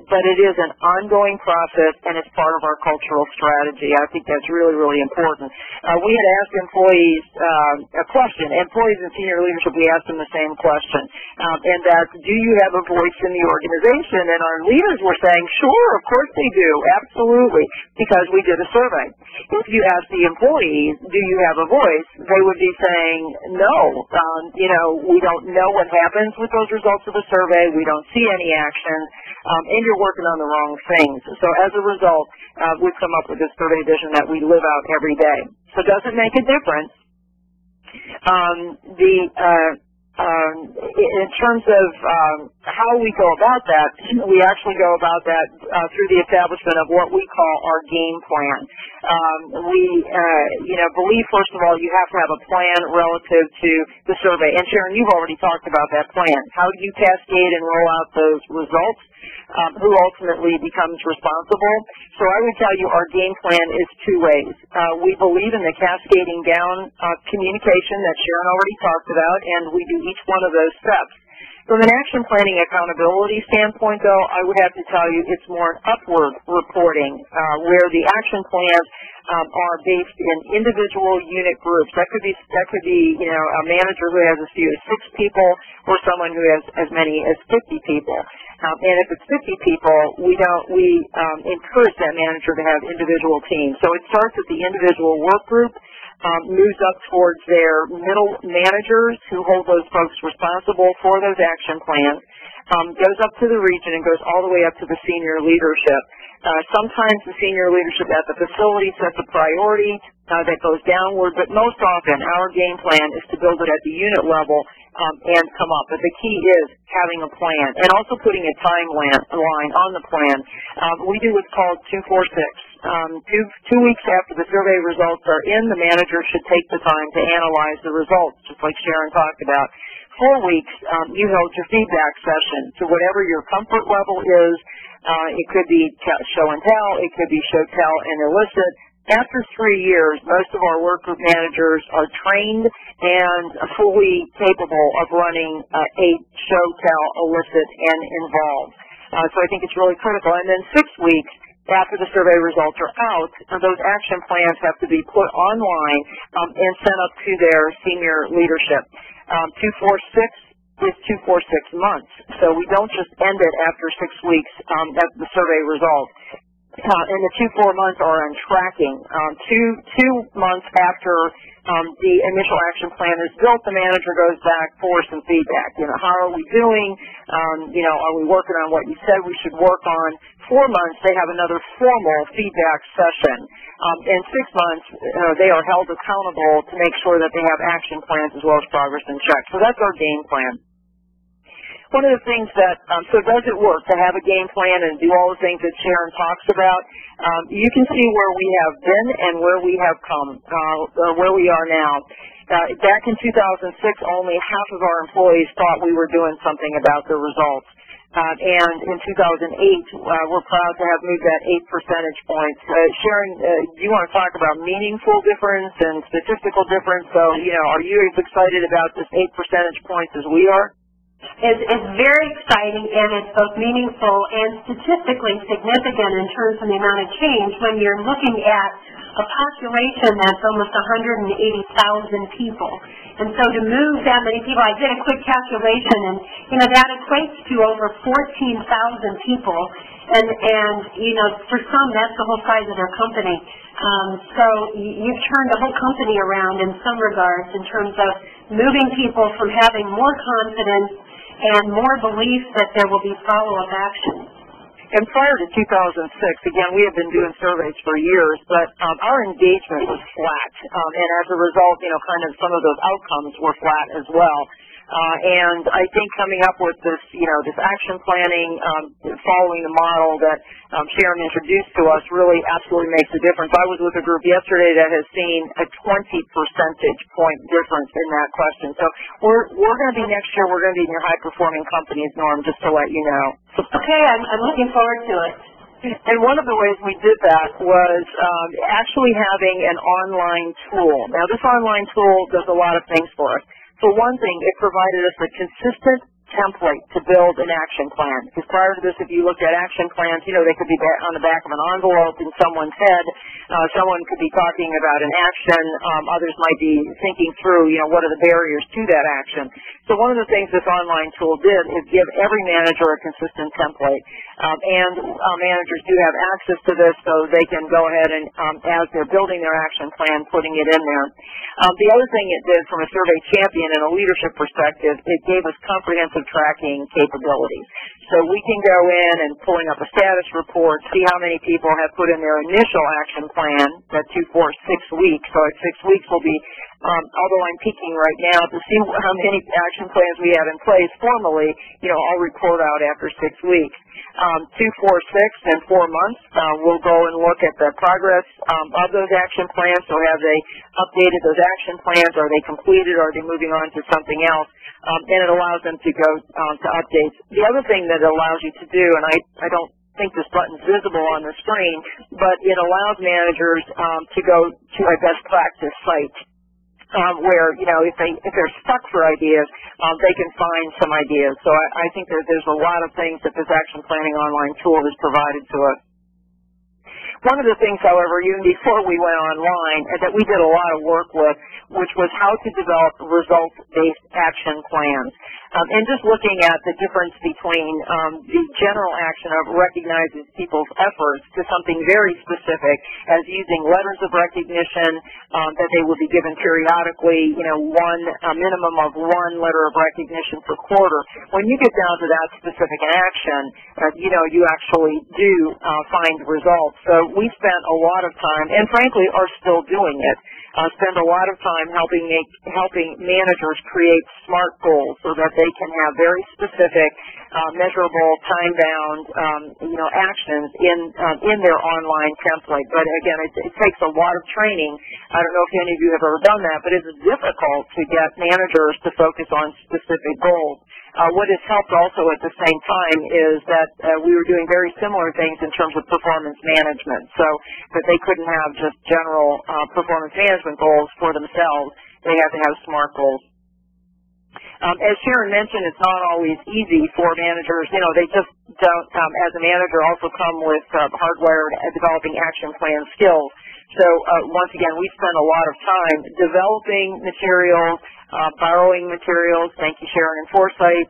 but it is an ongoing process and it's part of our cultural strategy. I think that's really, really important. We had asked employees a question. Employees and senior leadership, we asked them the same question, and that's, do you have a voice in the organization? And our leaders were saying, sure, of course they do, absolutely, because we did a survey. If you ask the employees, do you have a voice, they would be saying, no, we don't know what happens with those results of the survey, we don't see any action, and you're working on the wrong things. So as a result, we've come up with this survey vision that we live out every day. So does it make a difference? In terms of how we go about that, we actually go about that through the establishment of what we call our game plan. We believe, first of all, you have to have a plan relative to the survey. And Sharon, you've already talked about that plan. How do you cascade and roll out those results? Who ultimately becomes responsible? So I would tell you our game plan is two ways. We believe in the cascading down communication that Sharon already talked about, and we do each one of those steps. From an action planning accountability standpoint, though, I would have to tell you it's more an upward reporting, where the action plans are based in individual unit groups. That could be a manager who has as few as 6 people, or someone who has as many as 50 people. And if it's 50 people, we encourage that manager to have individual teams. So it starts at the individual work group, moves up towards their middle managers who hold those folks responsible for those action plans, goes up to the region and goes all the way up to the senior leadership. Sometimes the senior leadership at the facility sets a priority that goes downward, but most often our game plan is to build it at the unit level and come up. But the key is having a plan and also putting a timeline on the plan. We do what's called 2-4-6. 2 weeks after the survey results are in, the manager should take the time to analyze the results, just like Sharon talked about. 4 weeks, you hold your feedback session. So whatever your comfort level is, it could be show and tell, it could be show, tell, and elicit. After 3 years, most of our work group managers are trained and fully capable of running a show, tell, elicit, and involve. So I think it's really critical. And then 6 weeks after the survey results are out, those action plans have to be put online and sent up to their senior leadership. 2-4-6 is 2, 4, 6 months. So we don't just end it after 6 weeks at the survey results. And the 2, 4 months are on tracking. 2 months after the initial action plan is built, the manager goes back for some feedback. How are we doing? Are we working on what you said we should work on? 4 months, they have another formal feedback session. In 6 months, they are held accountable to make sure that they have action plans as well as progress in check. So that's our game plan. One of the things that, so does it work to have a game plan and do all the things that Sharon talks about? You can see where we have been and where we have come, where we are now. Back in 2006, only half of our employees thought we were doing something about the results. And in 2008, we're proud to have moved that 8 percentage points. Sharon, do you want to talk about meaningful difference and statistical difference? So, are you as excited about this 8 percentage points as we are? It's very exciting, and it's both meaningful and statistically significant in terms of the amount of change when you're looking at a population that's almost 180,000 people. And so to move that many people, I did a quick calculation, and that equates to over 14,000 people. And for some, that's the whole size of their company. So you've turned the whole company around in some regards in terms of moving people from having more confidence and more belief that there will be follow-up action. And prior to 2006, again, we have been doing surveys for years, but our engagement was flat. And as a result, kind of some of those outcomes were flat as well. And I think coming up with this, this action planning, following the model that Sharon introduced to us really absolutely makes a difference. I was with a group yesterday that has seen a 20 percentage point difference in that question. So we're going to be next year, we're going to be in your high-performing companies, Norm, just to let you know. Okay, I'm looking forward to it. And one of the ways we did that was actually having an online tool. Now, this online tool does a lot of things for us. For one thing, it provided us a consistent template to build an action plan. Because prior to this, if you looked at action plans, they could be on the back of an envelope in someone's head. Someone could be talking about an action. Others might be thinking through, what are the barriers to that action. So one of the things this online tool did is give every manager a consistent template. And managers do have access to this, so they can go ahead and, as they're building their action plan, putting it in there. The other thing it did from a survey champion and a leadership perspective, it gave us comprehensive tracking capabilities. So we can go in and pulling up a status report, see how many people have put in their initial action plan, that 2, 4, 6 weeks. So at 6 weeks will be, although I'm peeking right now to see how many action plans we have in place formally, I'll report out after 6 weeks. 2, 4, 6, and 4 months, we'll go and look at the progress of those action plans. So have they updated those action plans? Are they completed? Are they moving on to something else? And it allows them to go to updates. The other thing that it allows you to do, and I don't think this button's visible on the screen, but it allows managers to go to a best practice site. Where, if they're stuck for ideas, they can find some ideas. So I think there's a lot of things that this action planning online tool has provided to us. One of the things, however, even before we went online, that we did a lot of work with, which was how to develop result-based action plans. And just looking at the difference between the general action of recognizing people's efforts to something very specific as using letters of recognition that they will be given periodically, a minimum of 1 letter of recognition per quarter. When you get down to that specific action, you actually do find results. So we spent a lot of time, and frankly are still doing it, spend a lot of time helping managers create SMART goals so that they can have very specific, measurable, time-bound, actions in their online template. But again, it takes a lot of training. I don't know if any of you have ever done that, but it's difficult to get managers to focus on specific goals. What has helped also at the same time is that we were doing very similar things in terms of performance management, so that they couldn't have just general performance management goals for themselves. They have to have SMART goals. As Sharon mentioned, it's not always easy for managers. They just don't, as a manager, also come with hardwired developing action plan skills. So once again, we spend a lot of time developing materials, borrowing materials. Thank you, Sharon and Foresight.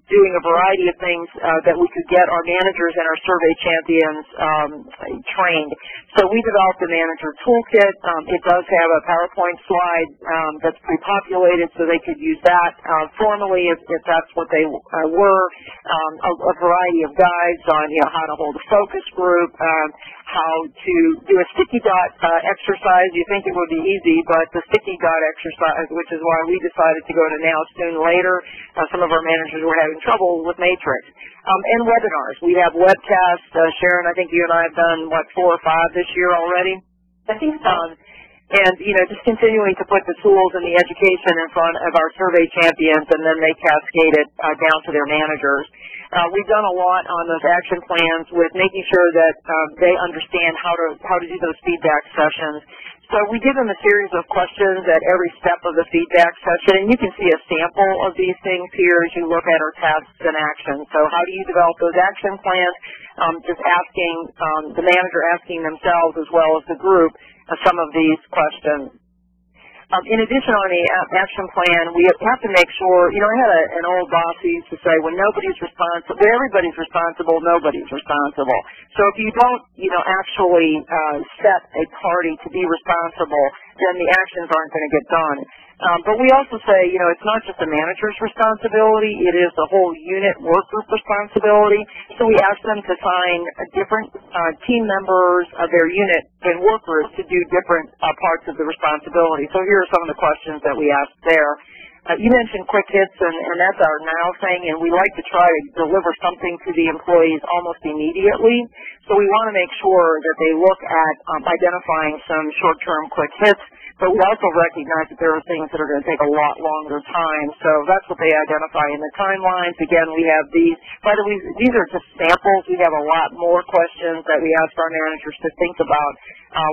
Doing a variety of things that we could get our managers and our survey champions trained. So we developed a manager toolkit. It does have a PowerPoint slide that's pre-populated, so they could use that formally if that's what they were. A variety of guides on how to hold a focus group, how to do a sticky dot exercise. You think it would be easy, but the sticky dot exercise, which is why we decided to go to Now Soon Later. Some of our managers were having trouble with Matrix. And webinars. We have webcasts. Sharon, I think you and I have done, 4 or 5 this year already? I think so. And, just continuing to put the tools and the education in front of our survey champions, and then they cascade it down to their managers. We've done a lot on those action plans with making sure that they understand how to do those feedback sessions. So we give them a series of questions at every step of the feedback session, and you can see a sample of these things here as you look at our tasks and actions. So how do you develop those action plans? Just asking, the manager asking themselves as well as the group some of these questions. In addition, on the action plan, we have to make sure, I had an old boss who used to say, when everybody's responsible, nobody's responsible. So if you don't, actually set a party to be responsible, then the actions aren't going to get done. But we also say, it's not just the manager's responsibility, it is the whole unit worker's responsibility. So we ask them to find different team members of their unit and workers to do different parts of the responsibility. So here are some of the questions that we asked there. You mentioned quick hits, and that's our now thing, and we like to try to deliver something to the employees almost immediately. So we want to make sure that they look at identifying some short-term quick hits, but we also recognize that there are things that are going to take a lot longer time. So that's what they identify in the timelines. Again, we have these. By the way, these are just samples. We have a lot more questions that we ask our managers to think about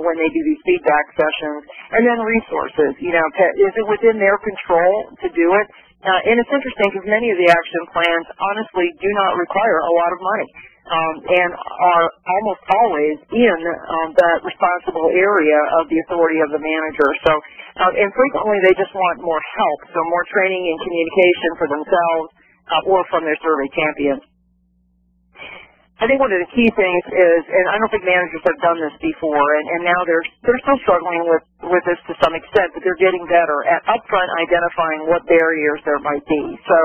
when they do these feedback sessions. And then resources. Is it within their control to do it? And it's interesting because many of the action plans honestly do not require a lot of money. And are almost always in that responsible area of the authority of the manager. So, and frequently they just want more help, so more training and communication for themselves or from their survey champions. I think one of the key things is, and I don't think managers have done this before, and now they're still struggling with this to some extent, but they're getting better at upfront identifying what barriers there might be. So,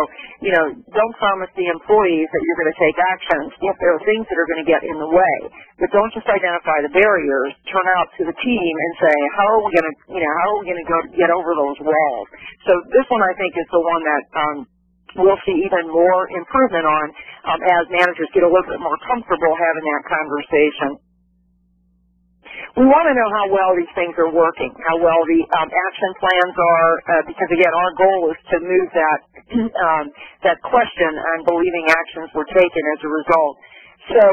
don't promise the employees that you're going to take actions if there are things that are going to get in the way. But don't just identify the barriers. Turn out to the team and say, how are we going to get over those walls? So this one I think is the one that we'll see even more improvement on as managers get a little bit more comfortable having that conversation. We want to know how well these things are working, how well the action plans are, because again, our goal is to move that question on believing actions were taken as a result. So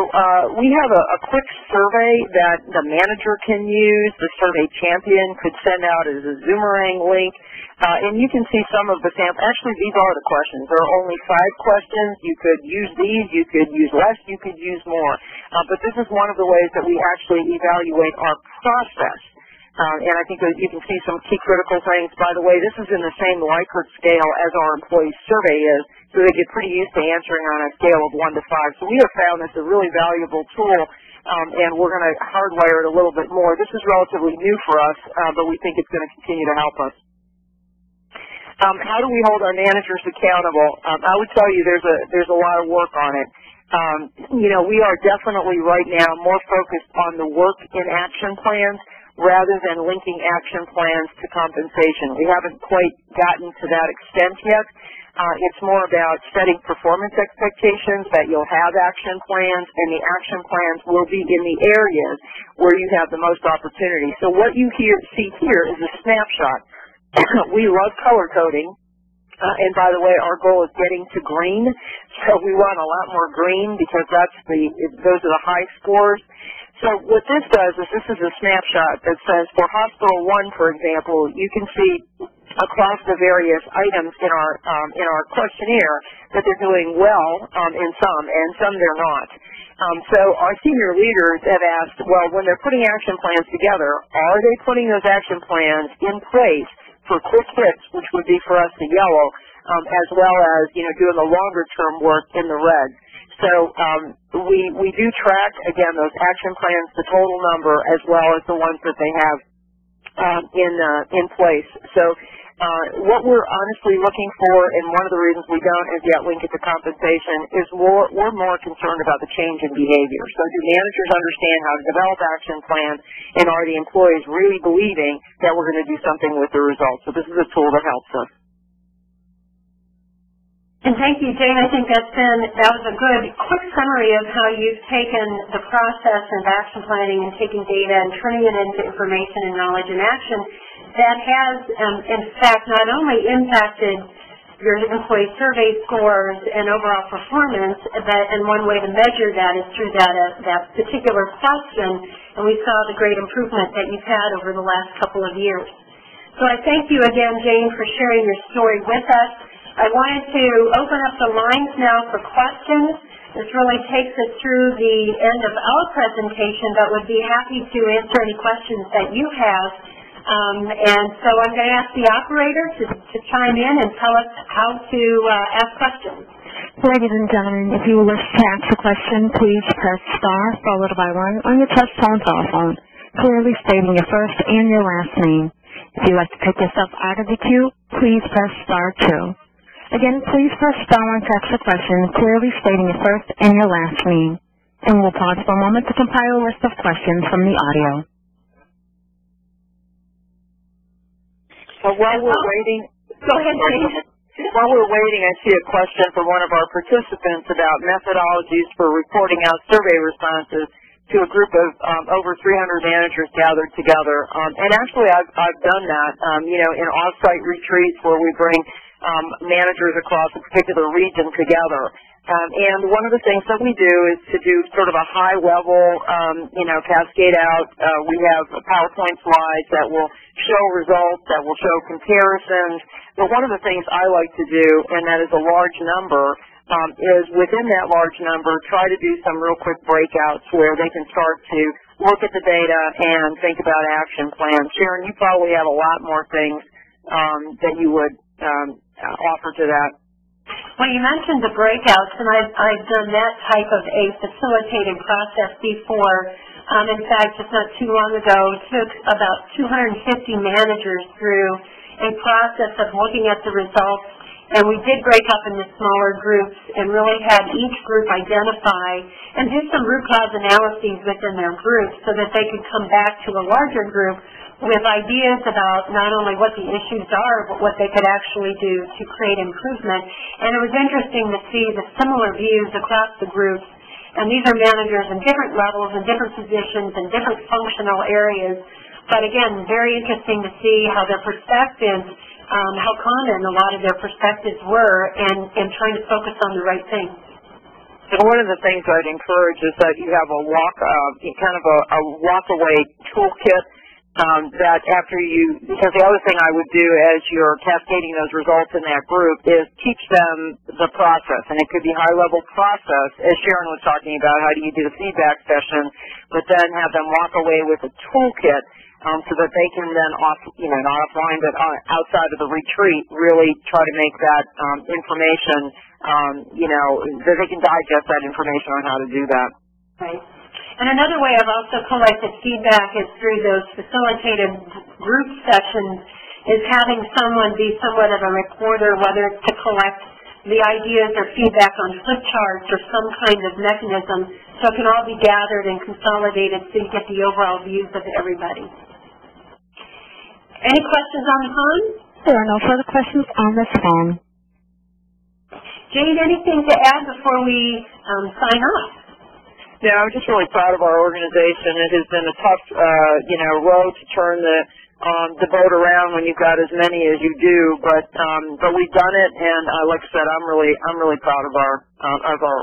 we have a quick survey that the manager can use, the survey champion could send out as a Zoomerang link, and you can see some of the samples. Actually, these are the questions. There are only 5 questions. You could use these, you could use less, you could use more. But this is one of the ways that we actually evaluate our process. And I think that you can see some key critical things. By the way, this is in the same Likert scale as our employee survey is, so they get pretty used to answering on a scale of 1 to 5. So we have found this a really valuable tool, and we're going to hardwire it a little bit more. This is relatively new for us, but we think it's going to continue to help us. How do we hold our managers accountable? I would tell you there's a lot of work on it. We are definitely right now more focused on the work in action plans rather than linking action plans to compensation. We haven't quite gotten to that extent yet. It's more about setting performance expectations that you'll have action plans, and the action plans will be in the areas where you have the most opportunity. So what you see here is a snapshot. We love color coding. And by the way, our goal is getting to green, so we want a lot more green because those are the high scores. So what this does is this is a snapshot that says for Hospital 1, for example, you can see across the various items in our questionnaire that they're doing well in some, and some they're not. So our senior leaders have asked, well, when they're putting action plans together, are they putting those action plans in place for quick hits, which would be for us the yellow, as well as, doing the longer term work in the red. So we do track, again, those action plans, the total number, as well as the ones that they have in place. So what we're honestly looking for, and one of the reasons we don't as yet link it to compensation, is we're more concerned about the change in behavior. So do managers understand how to develop action plans, and are the employees really believing that we're going to do something with the results? So this is a tool that helps us. And thank you, Jane. I think that was a good, quick summary of how you've taken the process of action planning and taking data and turning it into information and knowledge and action that has, in fact, not only impacted your employee survey scores and overall performance, and one way to measure that is through that particular question, and we saw the great improvement that you've had over the last couple of years. So I thank you again, Jane, for sharing your story with us. I wanted to open up the lines now for questions. This really takes us through the end of our presentation, but would be happy to answer any questions that you have. And so I'm going to ask the operator to chime in and tell us how to ask questions. Ladies and gentlemen, if you wish to ask a question, please press star followed by 1 on your touch-tone telephone, clearly stating your first and your last name. If you'd like to take yourself out of the queue, please press star 2. Again, please press star 1 to ask a question, clearly stating your first and your last name. And we'll pause for a moment to compile a list of questions from the audio. So while we're waiting, go ahead, Jane. While we're waiting, I see a question from one of our participants about methodologies for reporting out survey responses to a group of over 300 managers gathered together. And actually, I've done that, in off-site retreats where we bring managers across a particular region together. And one of the things that we do is to do sort of a high-level, cascade out. We have PowerPoint slides that will show results, that will show comparisons. But one of the things I like to do, and that is a large number, is within that large number, try to do some real quick breakouts where they can start to look at the data and think about action plans. Sharon, you probably have a lot more things that you would offer to that. Well, you mentioned the breakouts, and I've done that type of a facilitated process before. In fact, just not too long ago, took about 250 managers through a process of looking at the results, and we did break up into smaller groups and really had each group identify and do some root cause analyses within their group so that they could come back to a larger group with ideas about not only what the issues are, but what they could actually do to create improvement. And it was interesting to see the similar views across the groups. And these are managers in different levels and different positions and different functional areas. But again, very interesting to see how their perspectives, how common a lot of their perspectives were, and trying to focus on the right things. And one of the things I'd encourage is that you have a walk-away toolkit. That after because the other thing I would do as you're cascading those results in that group is teach them the process, and it could be high-level process, as Sharon was talking about, how do you do the feedback session, but then have them walk away with a toolkit so that they can then, not offline, but outside of the retreat, really try to make that information, that they can digest that information on how to do that. Right. And another way I've also collected feedback is through those facilitated group sessions, is having someone be somewhat of a recorder, whether it's to collect the ideas or feedback on flip charts or some kind of mechanism, so it can all be gathered and consolidated so you get the overall views of everybody. Any questions on the phone? There are no further questions on this phone. Jane, anything to add before we sign off? Yeah, I'm just really proud of our organization. It has been a tough, road to turn the boat around when you've got as many as you do, but we've done it, and like I said, I'm really proud of our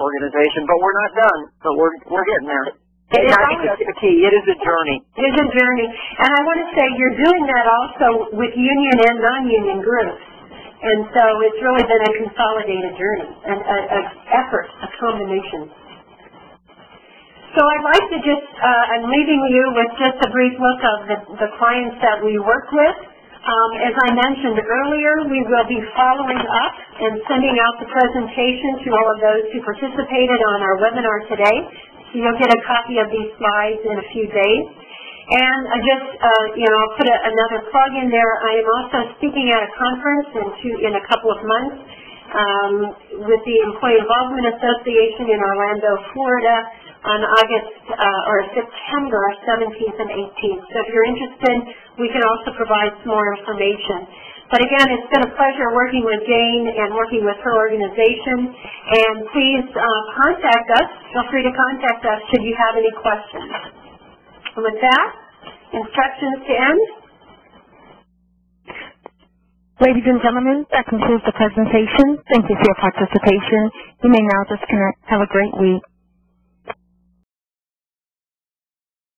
organization. But we're not done, but we're getting there. And I think that's the key. It is a journey. It is a journey, and I want to say you're doing that also with union and non-union groups, and so it's really been a consolidated journey, an effort, a combination. So I'd like to just, I'm leaving you with just a brief look of the clients that we work with. As I mentioned earlier, we will be following up and sending out the presentation to all of those who participated on our webinar today. So you'll get a copy of these slides in a few days. And I just, I'll put another plug in there. I am also speaking at a conference in a couple of months with the Employee Involvement Association in Orlando, Florida, on September 17th and 18th. So if you're interested, we can also provide some more information. But again, it's been a pleasure working with Jane and working with her organization. And please contact us. Feel free to contact us should you have any questions. And with that, instructions to end. Ladies and gentlemen, that concludes the presentation. Thank you for your participation. You may now disconnect. Have a great week.